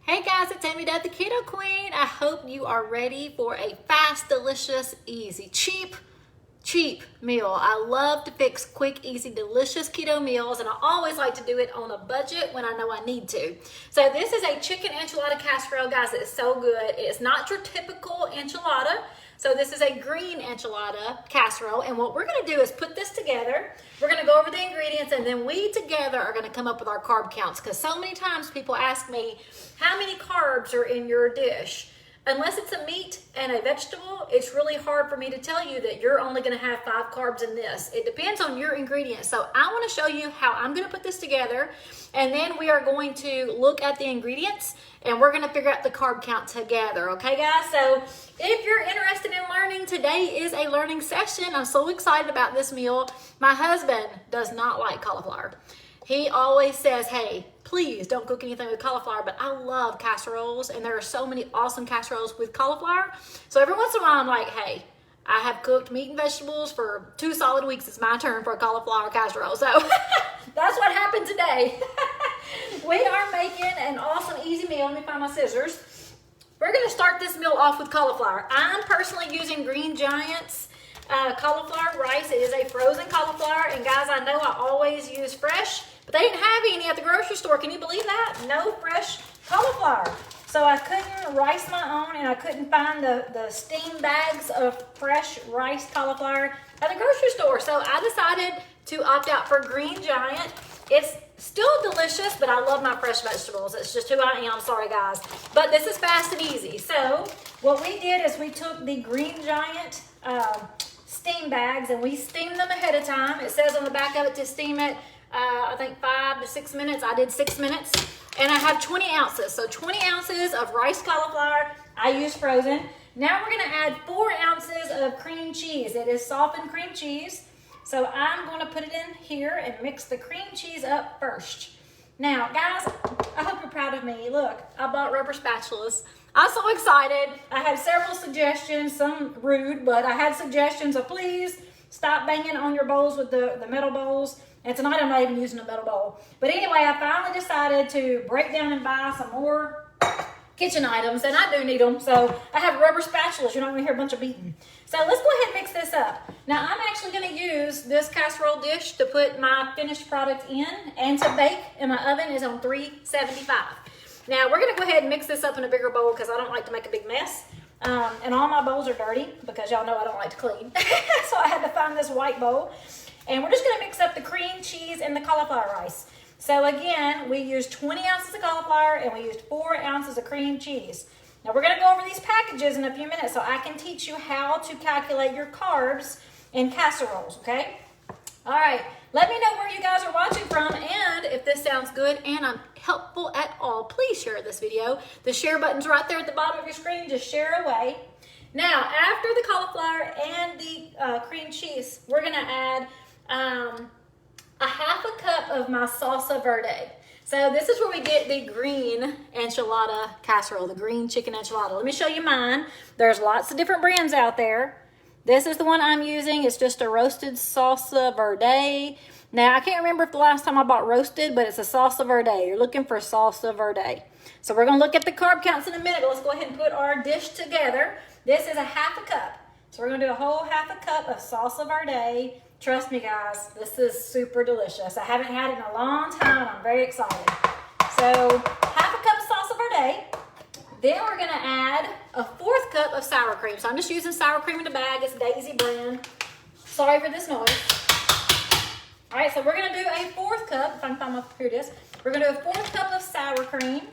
Hey guys, it's Amy the Keto Queen. I hope you are ready for a fast, delicious, easy, cheap meal. I love to fix quick, easy, delicious keto meals, and I always like to do it on a budget when I know I need to. So this is a chicken enchilada casserole, guys. It's so good. It's not your typical enchilada. So this is a green enchilada casserole, and what we're gonna do is put this together. We're gonna go over the ingredients, and then we together are gonna come up with our carb counts, because so many times people ask me, how many carbs are in your dish? Unless it's a meat and a vegetable, it's really hard for me to tell you that you're only gonna have 5 carbs in this. It depends on your ingredients. So I wanna show you how I'm gonna put this together, and then we are going to look at the ingredients and we're gonna figure out the carb count together, okay guys? So if you're interested in learning, today is a learning session. I'm so excited about this meal. My husband does not like cauliflower. He always says, hey, please don't cook anything with cauliflower, but I love casseroles, and there are so many awesome casseroles with cauliflower. So every once in a while, I'm like, hey, I have cooked meat and vegetables for 2 solid weeks. It's my turn for a cauliflower casserole. So that's what happened today. We are making an awesome, easy meal. Let me find my scissors. We're gonna start this meal off with cauliflower. I'm personally using Green Giant's cauliflower rice. It is a frozen cauliflower, and guys, I know I always use fresh, but they didn't have any at the grocery store. Can you believe that? No fresh cauliflower. So I couldn't rice my own, and I couldn't find the steam bags of fresh rice cauliflower at the grocery store. So I decided to opt out for Green Giant. It's still delicious, but I love my fresh vegetables. It's just who I am. Sorry, guys. But this is fast and easy. So what we did is we took the Green Giant steam bags and we steamed them ahead of time. It says on the back of it to steam it, I think 5 to 6 minutes. I did 6 minutes. And I have 20 ounces. So 20 ounces of rice cauliflower. I use frozen. Now we're going to add 4 ounces of cream cheese. It is softened cream cheese. So I'm going to put it in here and mix the cream cheese up first. Now, guys, I hope you're proud of me. Look, I bought rubber spatulas. I'm so excited. I had several suggestions, some rude, but I had suggestions of please stop banging on your bowls with the metal bowls. And tonight I'm not even using a metal bowl. But anyway, I finally decided to break down and buy some more kitchen items, and I do need them. So I have rubber spatulas. You're not going to hear a bunch of beating. So let's go ahead and mix this up. Now I'm actually going to use this casserole dish to put my finished product in and to bake, and my oven is on 375. Now we're going to go ahead and mix this up in a bigger bowl because I don't like to make a big mess. And all my bowls are dirty because y'all know I don't like to clean. So I had to find this white bowl. And we're just going to mix up the cream cheese and the cauliflower rice. So again, we used 20 ounces of cauliflower and we used 4 ounces of cream cheese. Now we're going to go over these packages in a few minutes so I can teach you how to calculate your carbs in casseroles, okay? All right, let me know where you guys are watching from, and if this sounds good and I'm helpful at all, please share this video. The share button's right there at the bottom of your screen. Just share away. Now, after the cauliflower and the cream cheese, we're going to add a half a cup of my salsa verde. So this is where we get the green enchilada casserole, the green chicken enchilada. Let me show you mine. There's lots of different brands out there. This is the one I'm using. It's just a roasted salsa verde. Now, I can't remember if the last time I bought roasted, but it's a salsa verde. You're looking for salsa verde. So we're going to look at the carb counts in a minute, but let's go ahead and put our dish together. This is a half a cup. So we're going to do a whole half a cup of salsa verde. Trust me, guys, this is super delicious. I haven't had it in a long time, and I'm very excited. So half a cup of salsa verde. Then we're going to add a 4th cup of sour cream. So I'm just using sour cream in a bag. It's Daisy brand. Sorry for this noise. All right, so we're going to do a 4th cup. If I can find my, here it is. We're going to do a 4th cup of sour cream.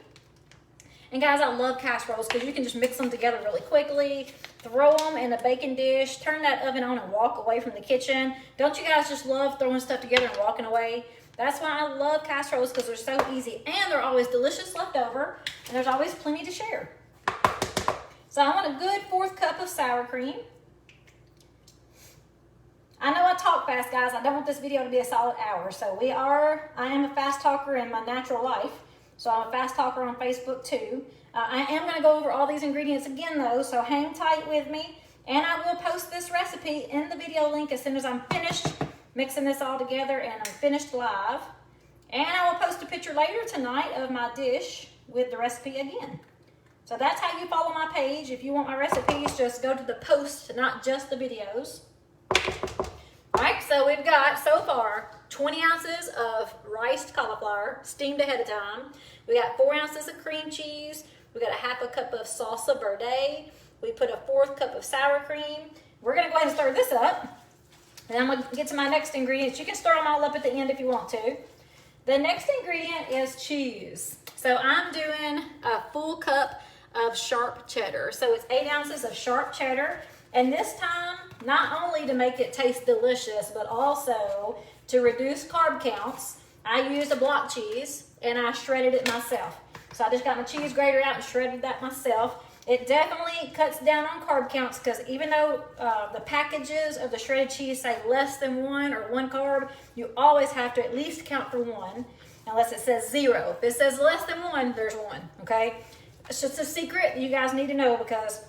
And guys, I love casseroles because you can just mix them together really quickly, throw them in a baking dish, turn that oven on and walk away from the kitchen. Don't you guys just love throwing stuff together and walking away? That's why I love casseroles, because they're so easy and they're always delicious left over, and there's always plenty to share. So I want a good 4th cup of sour cream. I know I talk fast, guys. I don't want this video to be a solid hour. So I am a fast talker in my natural life. So I'm a fast talker on Facebook too. I am going to go over all these ingredients again though, so hang tight with me. And I will post this recipe in the video link as soon as I'm finished mixing this all together and I'm finished live. And I will post a picture later tonight of my dish with the recipe again. So that's how you follow my page. If you want my recipes, just go to the posts, not just the videos. All right, so we've got so far 20 ounces of riced cauliflower steamed ahead of time. We got 4 ounces of cream cheese. We got a half a cup of salsa verde. We put a 1/4 cup of sour cream. We're gonna go ahead and stir this up. And I'm gonna get to my next ingredients. You can stir them all up at the end if you want to. The next ingredient is cheese. So I'm doing a full cup of sharp cheddar. So it's 8 ounces of sharp cheddar. And this time, not only to make it taste delicious, but also to reduce carb counts, I used a block cheese and I shredded it myself. So I just got my cheese grater out and shredded that myself. It definitely cuts down on carb counts because even though the packages of the shredded cheese say less than 1 or 1 carb, you always have to at least count for 1 unless it says 0. If it says less than 1, there's 1, okay? It's just a secret you guys need to know because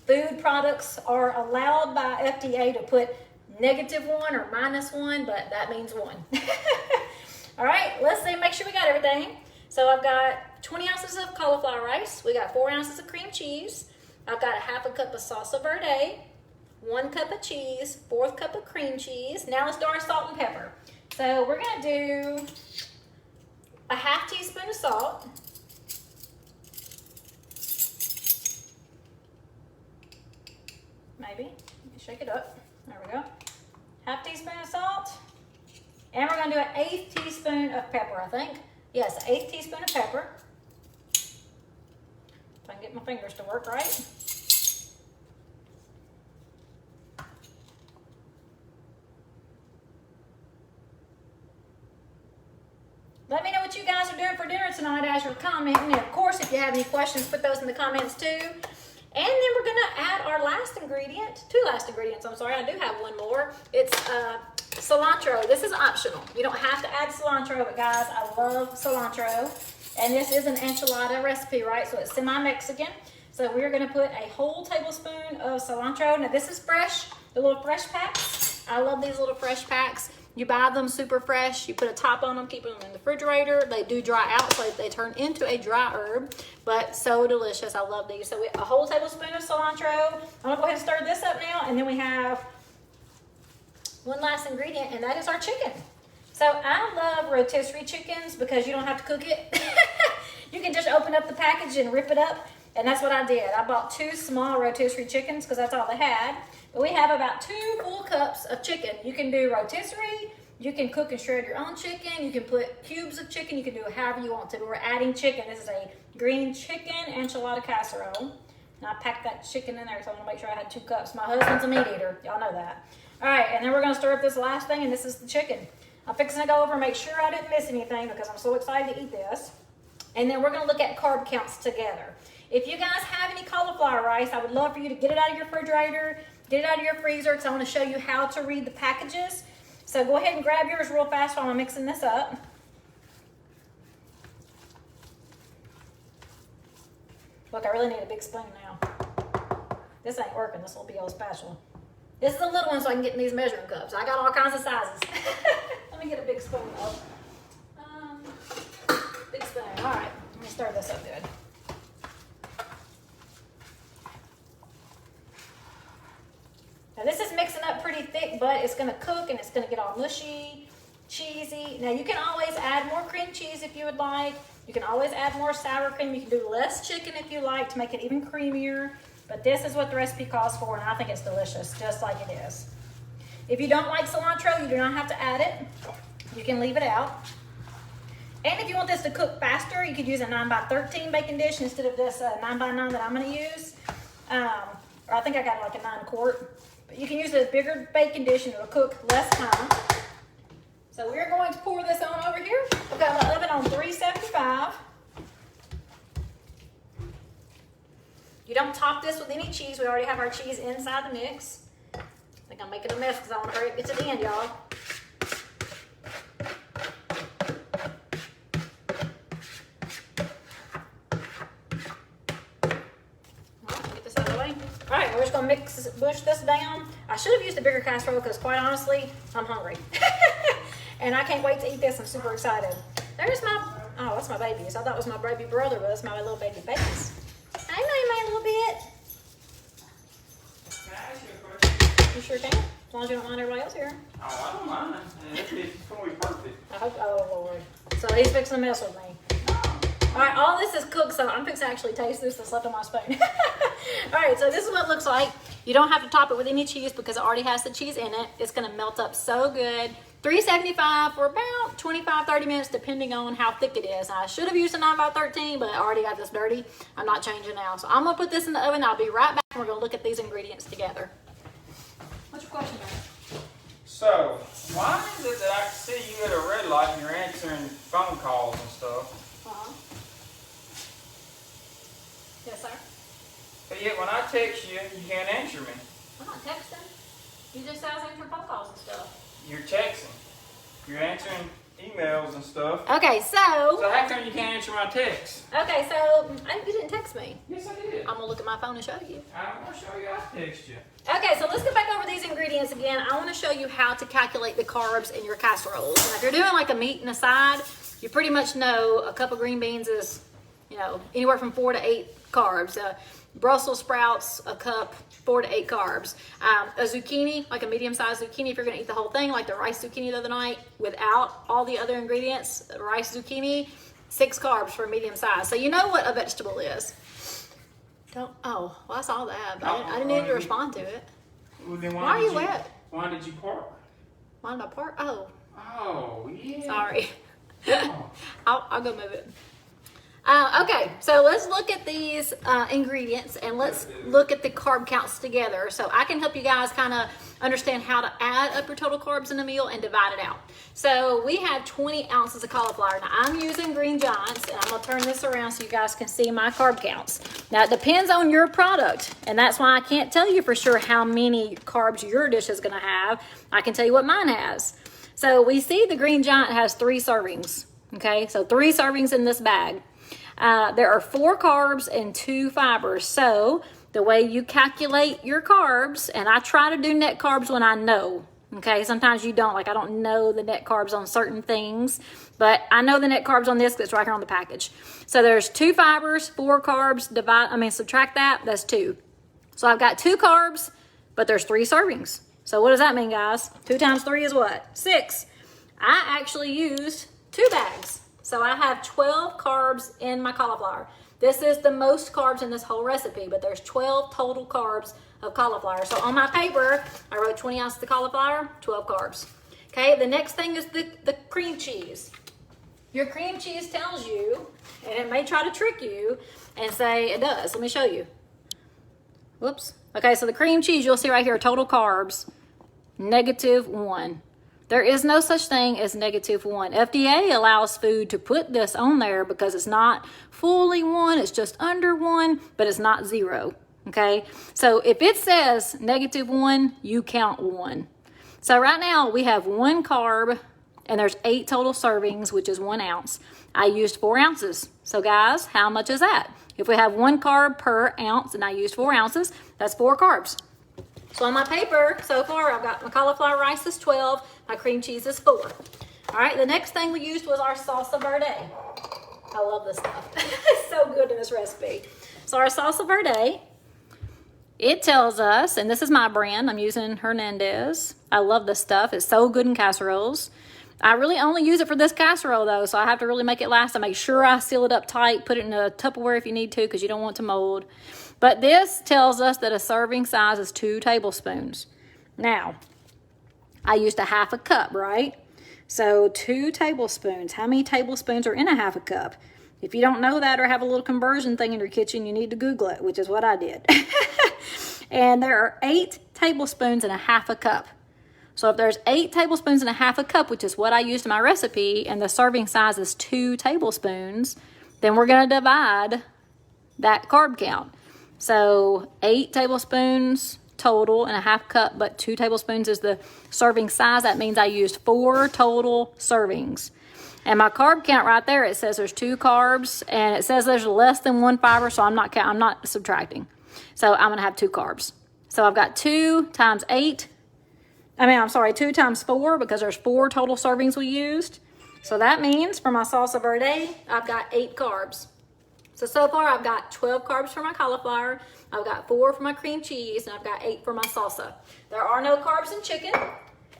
food products are allowed by FDA to put -1 or -1, but that means 1. All right, let's see, make sure we got everything. So I've got 20 ounces of cauliflower rice. We got 4 ounces of cream cheese. I've got a half a cup of salsa verde, 1 cup of cheese, 1/4 cup of cream cheese. Now let's do our salt and pepper. So we're gonna do a 1/2 teaspoon of salt. Maybe, shake it up. There we go. 1/2 teaspoon of salt. And we're gonna do an 1/8 teaspoon of pepper, I think. Yes, an 1/8 teaspoon of pepper. If I can get my fingers to work right. Let me know what you guys are doing for dinner tonight as you're commenting. And of course, if you have any questions, put those in the comments too. And then we're gonna add our last ingredient, 2 last ingredients, I'm sorry, I do have 1 more. It's cilantro. This is optional. You don't have to add cilantro, but guys, I love cilantro. And this is an enchilada recipe, right? So it's semi-Mexican. So we're gonna put a whole tablespoon of cilantro. Now this is fresh, the little fresh packs. I love these little fresh packs. You buy them super fresh, you put a top on them, keep them in the refrigerator. They do dry out, so they turn into a dry herb, but so delicious. I love these. So a whole tablespoon of cilantro. I'm gonna go ahead and stir this up now, and then we have 1 last ingredient, and that is our chicken. So I love rotisserie chickens because you don't have to cook it. You can just open up the package and rip it up, and that's what I did. I bought 2 small rotisserie chickens because that's all they had. But we have about 2 full cups of chicken. You can do rotisserie, you can cook and shred your own chicken, you can put cubes of chicken, you can do it however you want to. But we're adding chicken. This is a green chicken enchilada casserole. And I packed that chicken in there, so I want to make sure I had 2 cups. My husband's a meat eater. Y'all know that. All right, and then we're going to stir up this last thing, and this is the chicken. I'm fixing to go over and make sure I didn't miss anything because I'm so excited to eat this. And then we're going to look at carb counts together. If you guys have any cauliflower rice, I would love for you to get it out of your refrigerator, get it out of your freezer, because I want to show you how to read the packages. So go ahead and grab yours real fast while I'm mixing this up. Look, I really need a big spoon now. This ain't working, this little BL spatula. This is a little one so I can get in these measuring cups. I got all kinds of sizes. Let me get a big spoon though. Big spoon, all right. Let me stir this up good. Now this is mixing up pretty thick, but it's gonna cook and it's gonna get all mushy, cheesy. Now you can always add more cream cheese if you would like. You can always add more sour cream. You can do less chicken if you like to make it even creamier. But this is what the recipe calls for, and I think it's delicious, just like it is. If you don't like cilantro, you do not have to add it. You can leave it out. And if you want this to cook faster, you could use a 9x13 baking dish instead of this 9x9 that I'm gonna use. Or I think I got like a 9 quart. But you can use a bigger baking dish and it'll cook less time. So we're going to pour this on over here. I've got my oven on 375. You don't top this with any cheese. We already have our cheese inside the mix. I think I'm making a mess because I want to hurry up and get to the end, y'all. Get this out of the way. All right, we're just going to push this down. I should have used a bigger casserole because quite honestly, I'm hungry. And I can't wait to eat this. I'm super excited. There's my, oh, that's my babies. I thought it was my baby brother, but it's my little baby babies. I know you mind a little bit. Can I ask you a question? You sure can, as long as you don't mind everybody else here. Oh, I don't mind. It's going to be perfect. I hope, oh Lord. So he's fixing to mess with me. All right, all this is cooked, so I'm fixing to actually taste this that's left on my spoon. All right, so this is what it looks like. You don't have to top it with any cheese because it already has the cheese in it. It's gonna melt up so good. $3.75 for about 25-30 minutes, depending on how thick it is. I should have used a 9x13, but I already got this dirty. I'm not changing now. So I'm gonna put this in the oven. I'll be right back, and we're gonna look at these ingredients together. What's your question, man? So, why is it that I can see you at a red light and you're answering phone calls and stuff? Yes, sir. But yet when I text you, you can't answer me. I'm not texting. You just said I was answering phone calls and stuff. You're texting. You're answering emails and stuff. Okay, So how come you can't answer my text? Okay, so you didn't text me. Yes, I did. I'm gonna look at my phone and show you. I'm going to show you I text you. Okay, so let's go back over these ingredients again. I want to show you how to calculate the carbs in your casseroles. Now, if you're doing like a meat and a side, you pretty much know a cup of green beans is, anywhere from 4 to 8 carbs. Brussels sprouts, a cup, 4 to 8 carbs. A zucchini, like a medium-sized zucchini, if you're going to eat the whole thing, like the rice zucchini the other night, without all the other ingredients, rice zucchini, 6 carbs for a medium size. So you know what a vegetable is. Well, I saw that, but I didn't need to respond to it. Well, then Why are you wet? Why did you park? Why did I park? Oh. Oh, yeah. Sorry. Oh. I'll go move it. Okay, so let's look at these ingredients and let's look at the carb counts together so I can help you guys kind of understand how to add up your total carbs in a meal and divide it out. So we have 20 ounces of cauliflower. Now I'm using Green Giants, and I'm going to turn this around so you guys can see my carb counts. Now it depends on your product, and that's why I can't tell you for sure how many carbs your dish is going to have. I can tell you what mine has. So we see the Green Giant has 3 servings. Okay, so 3 servings in this bag. There are 4 carbs and 2 fibers. So the way you calculate your carbs, and I try to do net carbs when I know. Okay, sometimes you don't. Like I don't know the net carbs on certain things, but I know the net carbs on this because it's right here on the package. So there's 2 fibers, 4 carbs. Subtract that. That's 2. So I've got 2 carbs, but there's 3 servings. So what does that mean, guys? 2 times 3 is what? 6. I actually used 2 bags. So I have 12 carbs in my cauliflower. This is the most carbs in this whole recipe, but there's 12 total carbs of cauliflower. So on my paper, I wrote 20 ounces of cauliflower, 12 carbs. Okay, the next thing is the cream cheese. Your cream cheese tells you, and it may try to trick you and say it does. Let me show you. Whoops. Okay, so the cream cheese, you'll see right here, total carbs, -1. There is no such thing as -1. FDA allows food to put this on there because it's not fully 1, it's just under 1, but it's not 0, okay? So if it says -1, you count 1. So right now we have 1 carb and there's 8 total servings, which is 1 ounce. I used 4 ounces. So guys, how much is that? If we have 1 carb per ounce and I used 4 ounces, that's 4 carbs. So on my paper, so far, I've got my cauliflower rice is 12, my cream cheese is 4. All right, the next thing we used was our salsa verde. I love this stuff. It's so good in this recipe. So our salsa verde, it tells us, and this is my brand, I'm using Hernandez. I love this stuff. It's so good in casseroles. I really only use it for this casserole though, so I have to really make it last. I make sure I seal it up tight, put it in a Tupperware if you need to because you don't want it to mold. But this tells us that a serving size is 2 tablespoons. Now, I used a 1/2 cup, right? So 2 tablespoons. How many tablespoons are in a 1/2 cup? If you don't know that or have a little conversion thing in your kitchen, you need to Google it, which is what I did. And there are 8 tablespoons in a 1/2 cup. So if there's 8 tablespoons in a 1/2 cup, which is what I used in my recipe, and the serving size is 2 tablespoons, then we're going to divide that carb count. So 8 tablespoons total in a 1/2 cup, but 2 tablespoons is the serving size. That means I used 4 total servings. And my carb count right there, it says there's 2 carbs, and it says there's less than 1 fiber, so I'm not subtracting. So I'm gonna have 2 carbs. So I've got 2 times 4 because there's 4 total servings we used. So that means for my salsa verde, I've got 8 carbs. So far I've got 12 carbs for my cauliflower, I've got 4 for my cream cheese, and I've got 8 for my salsa. There are no carbs in chicken.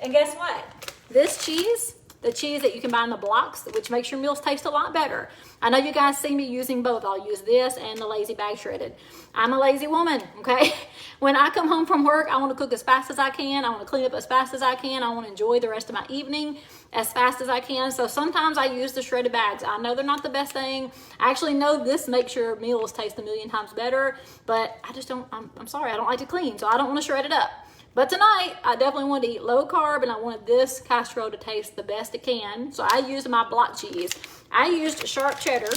And guess what? This cheese, the cheese that you can buy in the blocks, which makes your meals taste a lot better. I know you guys see me using both. I'll use this and the lazy bag shredded. I'm a lazy woman, okay? When I come home from work, I want to cook as fast as I can. I want to clean up as fast as I can. I want to enjoy the rest of my evening as fast as I can. So sometimes I use the shredded bags. I know they're not the best thing. I actually know this makes your meals taste a million times better, but I just don't, I'm sorry, I don't like to clean, so I don't want to shred it up. But tonight, I definitely wanted to eat low carb, and I wanted this casserole to taste the best it can. So I used my block cheese. I used sharp cheddar,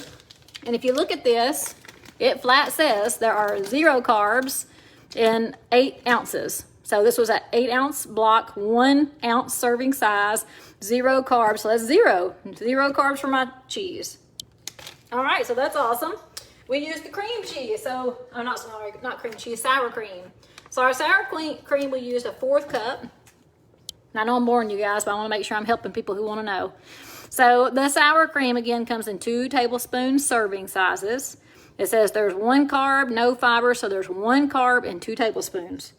and if you look at this, it flat says there are 0 carbs in 8 ounces. So this was an 8-ounce block, 1 ounce serving size, 0 carbs. So that's 0 carbs for my cheese. All right, so that's awesome. We used the cream cheese. So, oh, not cream cheese, sour cream. So our sour cream, we used a 1/4 cup. And I know I'm boring you guys, but I want to make sure I'm helping people who want to know. So the sour cream, again, comes in 2 tablespoon serving sizes. It says there's 1 carb, no fiber, so there's 1 carb and 2 tablespoons.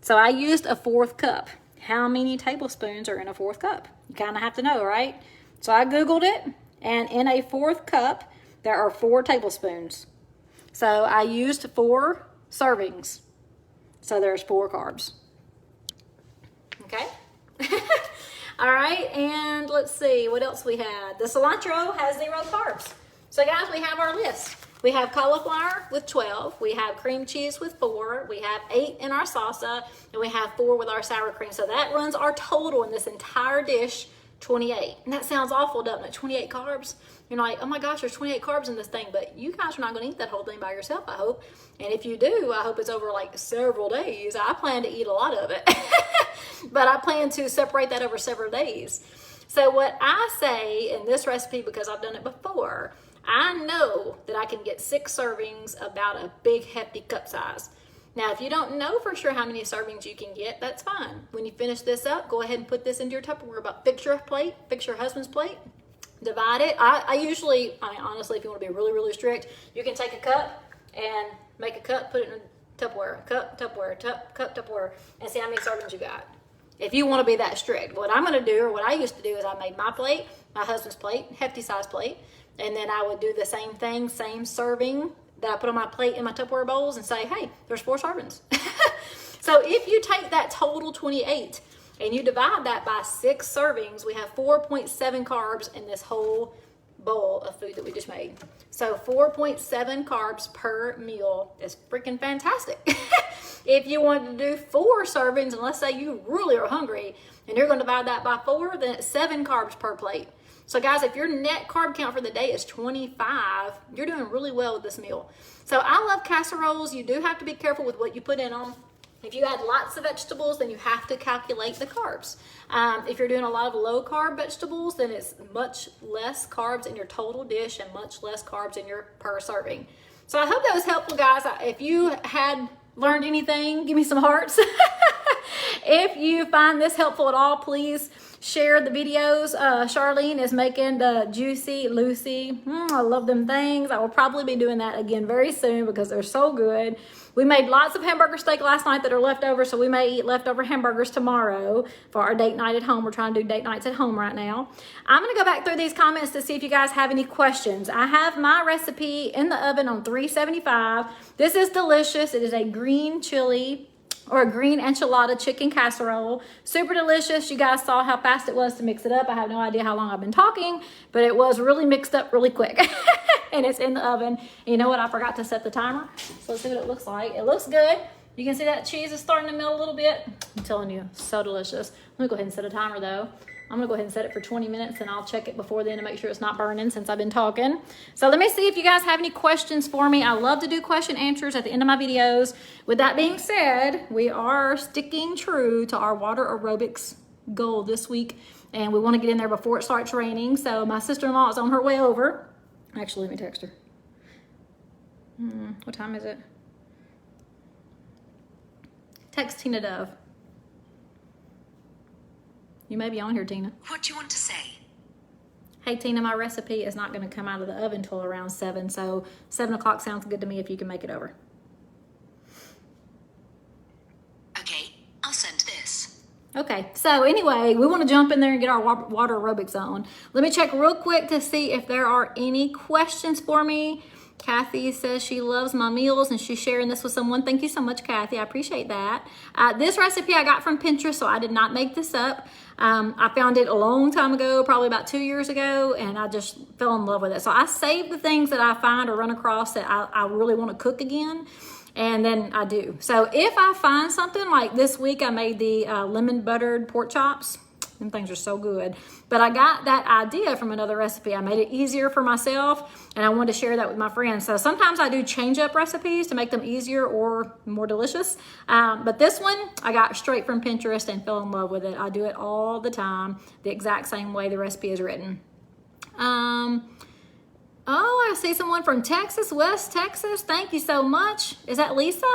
So I used a 1/4 cup. How many tablespoons are in a 1/4 cup? You kind of have to know, right? So I Googled it, and in a 1/4 cup, there are 4 tablespoons. So I used 4 servings. So there's 4 carbs. Okay. All right, and let's see what else we had. The cilantro has 0 carbs. So guys, we have our list. We have cauliflower with 12. We have cream cheese with 4. We have 8 in our salsa, and we have 4 with our sour cream. So that runs our total in this entire dish, 28. And that sounds awful, doesn't it? 28 carbs. You're like, oh my gosh, there's 28 carbs in this thing, but you guys are not going to eat that whole thing by yourself, I hope. And if you do, I hope it's over like several days. I plan to eat a lot of it, but I plan to separate that over several days. So what I say in this recipe, because I've done it before, I know that I can get 6 servings about a big hefty cup size. Now, if you don't know for sure how many servings you can get, that's fine. When you finish this up, go ahead and put this into your Tupperware. But fix your plate, fix your husband's plate, divide it. I usually, honestly, if you want to be really, really strict, you can take a cup and make a cup, put it in a Tupperware, cup, Tupperware, and see how many servings you got. If you want to be that strict. What I'm going to do, or what I used to do, is I made my plate, my husband's plate, hefty size plate, and then I would do the same thing, same serving that I put on my plate in my Tupperware bowls and say, hey, there's 4 servings. So if you take that total 28 and you divide that by 6 servings, we have 4.7 carbs in this whole bowl of food that we just made. So 4.7 carbs per meal is freaking fantastic. If you want to do 4 servings, and let's say you really are hungry and you're going to divide that by 4, then it's 7 carbs per plate. So guys, if your net carb count for the day is 25, you're doing really well with this meal. So I love casseroles. You do have to be careful with what you put in them. If you add lots of vegetables, then you have to calculate the carbs. If you're doing a lot of low carb vegetables, then it's much less carbs in your total dish and much less carbs in your per serving. So I hope that was helpful, guys. If you had learned anything, give me some hearts. If you find this helpful at all, please share the videos. Charlene is making the Juicy Lucy. I love them things. I will probably be doing that again very soon because they're so good. We made lots of hamburger steak last night that are left over, so we may eat leftover hamburgers tomorrow for our date night at home. We're trying to do date nights at home right now. I'm going to go back through these comments to see if you guys have any questions. I have my recipe in the oven on 375. This is delicious. It is a green chili or a green enchilada chicken casserole. Super delicious. You guys saw how fast it was to mix it up. I have no idea how long I've been talking, but it was really mixed up really quick. And it's in the oven. And you know what? I forgot to set the timer. So let's see what it looks like. It looks good. You can see that cheese is starting to melt a little bit. I'm telling you, so delicious. Let me go ahead and set a timer though. I'm gonna go ahead and set it for 20 minutes and I'll check it before then to make sure it's not burning since I've been talking. So let me see if you guys have any questions for me. I love to do question answers at the end of my videos. With that being said, we are sticking true to our water aerobics goal this week and we wanna get in there before it starts raining. So my sister-in-law is on her way over. Actually, let me text her. What time is it? Text Tina Dove. You may be on here, Tina. What do you want to say? Hey Tina, my recipe is not going to come out of the oven until around 7, so 7 o'clock sounds good to me if you can make it over. Okay, I'll send this. Okay, so anyway, we want to jump in there and get our water aerobics on. Let me check real quick to see if there are any questions for me. Kathy says she loves my meals and she's sharing this with someone. Thank you so much, Kathy. I appreciate that. This recipe I got from Pinterest, so I did not make this up. I found it a long time ago, probably about 2 years ago, and I just fell in love with it. So I save the things that I find or run across that I really want to cook again, and then I do. So if I find something, like this week I made the lemon buttered pork chops. Them things are so good. But I got that idea from another recipe. I made it easier for myself, and I wanted to share that with my friends. So sometimes I do change up recipes to make them easier or more delicious. But this one I got straight from Pinterest and fell in love with it. I do it all the time, the exact same way the recipe is written. Oh, I see someone from Texas, West Texas. Thank you so much. Is that Lisa?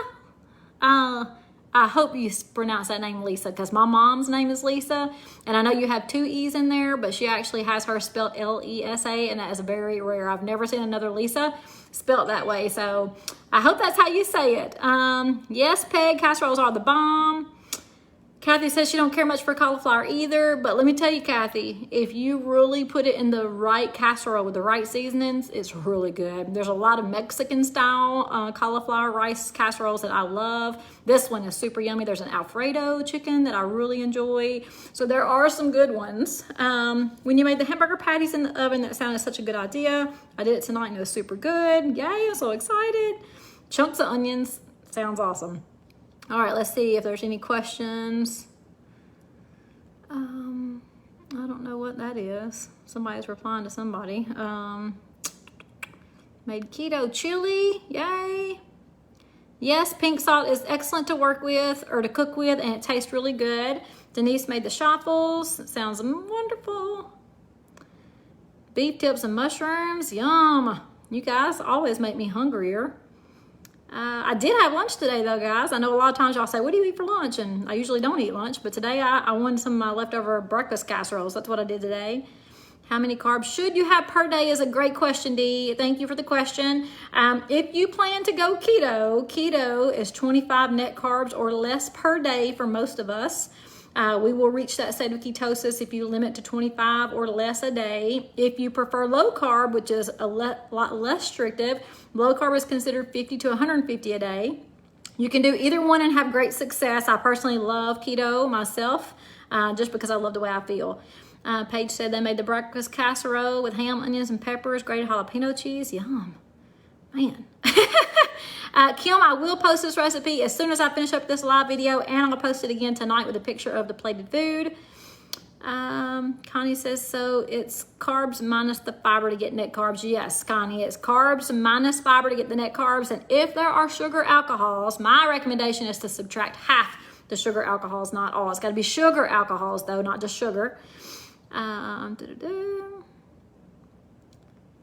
I hope you pronounce that name Lisa, because my mom's name is Lisa, and I know you have 2 E's in there, but she actually has her spelled L-E-S-A, and that is very rare. I've never seen another Lisa spelled that way, so I hope that's how you say it. Yes, Peg, casseroles are the bomb. Kathy says she don't care much for cauliflower either, but let me tell you, Kathy, if you really put it in the right casserole with the right seasonings, it's really good. There's a lot of Mexican style cauliflower rice casseroles that I love. This one is super yummy. There's an Alfredo chicken that I really enjoy. So there are some good ones. When you made the hamburger patties in the oven, that sounded such a good idea. I did it tonight and it was super good. Yay, I'm so excited. Chunks of onions, sounds awesome. All right, let's see if there's any questions. I don't know what that is. Somebody's replying to somebody. Made keto chili, yay. Yes, pink salt is excellent to work with or to cook with, and it tastes really good. Denise made the shuffles. It sounds wonderful. Beef tips and mushrooms, yum. You guys always make me hungrier. I did have lunch today though, guys. I know a lot of times y'all say, what do you eat for lunch? And I usually don't eat lunch, but today I wanted some of my leftover breakfast casseroles. That's what I did today. How many carbs should you have per day is a great question, Dee. Thank you for the question. If you plan to go keto is 25 net carbs or less per day for most of us. We will reach that state of ketosis if you limit to 25 or less a day. If you prefer low carb, which is a lot less restrictive, low carb is considered 50 to 150 a day. You can do either one and have great success. I personally love keto myself, just because I love the way I feel. Paige said they made the breakfast casserole with ham, onions, and peppers, grated jalapeno cheese. Yum. Man. Kim, I will post this recipe as soon as I finish up this live video, and I'll post it again tonight with a picture of the plated food. Connie says, so it's carbs minus the fiber to get net carbs. Yes, Connie, it's carbs minus fiber to get the net carbs. And if there are sugar alcohols, my recommendation is to subtract half the sugar alcohols, not all. It's got to be sugar alcohols, though, not just sugar.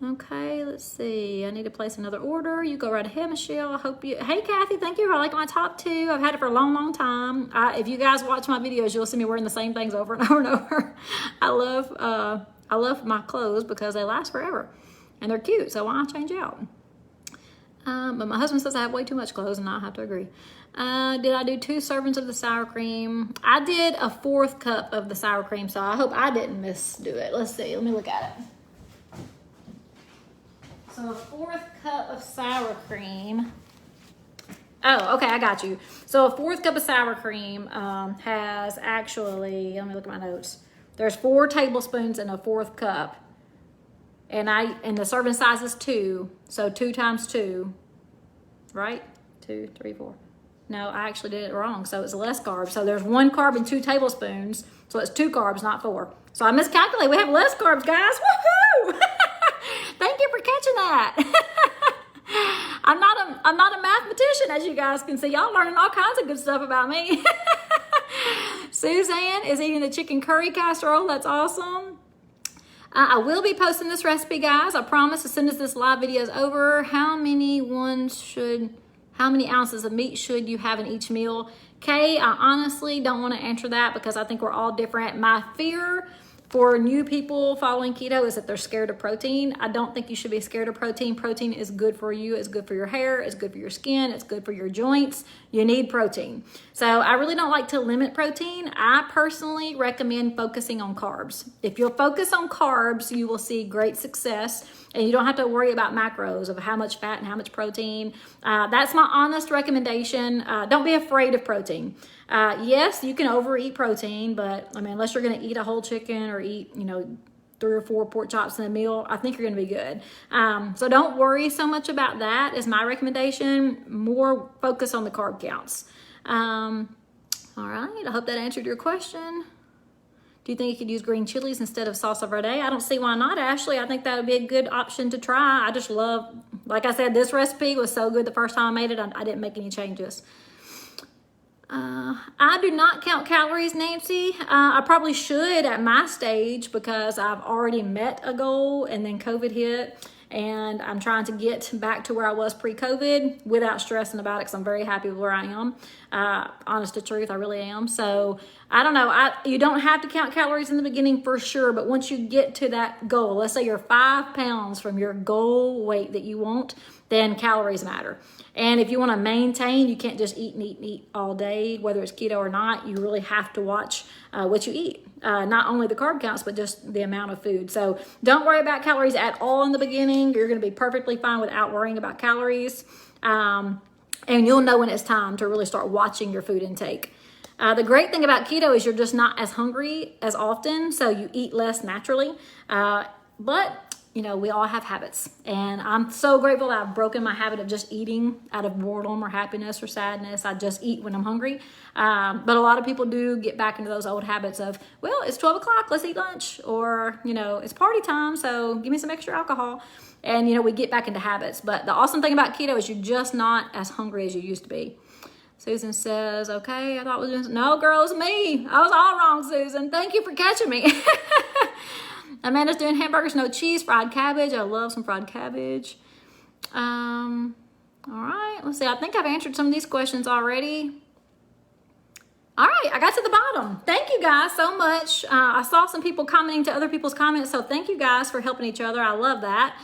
Okay, let's see. I need to place another order. You go right ahead, Michelle. I hope you... Hey, Kathy, thank you for liking my top 2. I've had it for a long, long time. If you guys watch my videos, you'll see me wearing the same things over and over and over. I love my clothes because they last forever. And they're cute, so why not change out? But my husband says I have way too much clothes, and I have to agree. Did I do 2 servings of the sour cream? I did a 4th cup of the sour cream, so I hope I didn't misdo it. Let's see. Let me look at it. So a 4th cup of sour cream. Oh, okay, I got you. So a 4th cup of sour cream has actually, let me look at my notes. There's 4 tablespoons in a 4th cup. And the serving size is 2. So 2 times 2, right? 2, 3, 4. No, I actually did it wrong. So it's less carbs. So there's 1 carb in 2 tablespoons. So it's 2 carbs, not 4. So I miscalculated. We have less carbs, guys. Woohoo! Thank you for catching that. I'm not a mathematician, as you guys can see. Y'all learning all kinds of good stuff about me. Suzanne is eating the chicken curry casserole. That's awesome. I will be posting this recipe, guys. I promise as soon as this live video is over. How many ounces of meat should you have in each meal? Kay, I honestly don't want to answer that because I think we're all different. My fear for new people following keto is that they're scared of protein. I don't think you should be scared of protein. Protein is good for you. It's good for your hair. It's good for your skin. It's good for your joints. You need protein. So I really don't like to limit protein. I personally recommend focusing on carbs. If you'll focus on carbs, you will see great success, and you don't have to worry about macros of how much fat and how much protein. That's my honest recommendation. Don't be afraid of protein. Yes, you can overeat protein, but I mean, unless you're going to eat a whole chicken or eat, 3 or 4 pork chops in a meal, I think you're going to be good. So don't worry so much about that is my recommendation. More focus on the carb counts. All right, I hope that answered your question. Do you think you could use green chilies instead of salsa verde? I don't see why not, Ashley. I think that would be a good option to try. I just love, like I said, this recipe was so good the first time I made it. I didn't make any changes. I do not count calories, Nancy. I probably should at my stage because I've already met a goal and then COVID hit, and I'm trying to get back to where I was pre-COVID without stressing about it because I'm very happy with where I am. Honest to truth, I really am. So I don't know. You don't have to count calories in the beginning for sure, but once you get to that goal, let's say you're 5 pounds from your goal weight that you want, then calories matter. And if you want to maintain, you can't just eat and eat and eat all day, whether it's keto or not. You really have to watch what you eat. Not only the carb counts, but just the amount of food. So don't worry about calories at all in the beginning. You're going to be perfectly fine without worrying about calories. And you'll know when it's time to really start watching your food intake. The great thing about keto is you're just not as hungry as often, so you eat less naturally. But we all have habits, and I'm so grateful that I've broken my habit of just eating out of boredom or happiness or sadness. I just eat when I'm hungry. But a lot of people do get back into those old habits of, well, it's 12 o'clock, let's eat lunch, or, it's party time, so give me some extra alcohol. And, we get back into habits. But the awesome thing about keto is you're just not as hungry as you used to be. Susan says, okay, I thought it was, no, girl, it's me. I was all wrong, Susan. Thank you for catching me. Amanda's doing hamburgers, no cheese, fried cabbage. I love some fried cabbage. All right, let's see. I think I've answered some of these questions already. All right, I got to the bottom. Thank you guys so much. I saw some people commenting to other people's comments, so thank you guys for helping each other. I love that.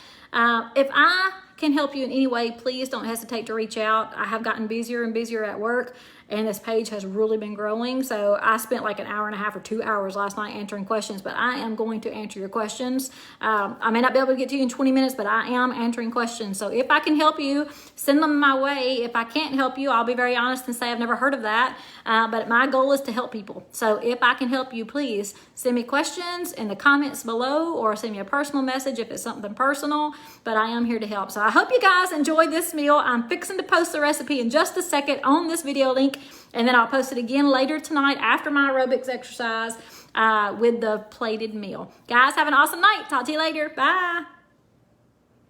If I can help you in any way, please don't hesitate to reach out. I have gotten busier and busier at work, and this page has really been growing. So I spent like an hour and a half or 2 hours last night answering questions, but I am going to answer your questions. I may not be able to get to you in 20 minutes, but I am answering questions. So if I can help you, send them my way. If I can't help you, I'll be very honest and say I've never heard of that. But my goal is to help people. So if I can help you, please send me questions in the comments below or send me a personal message if it's something personal, but I am here to help. So I hope you guys enjoyed this meal. I'm fixing to post the recipe in just a second on this video link, and then I'll post it again later tonight after my aerobics exercise with the plated meal. Guys, have an awesome night. Talk to you later. Bye.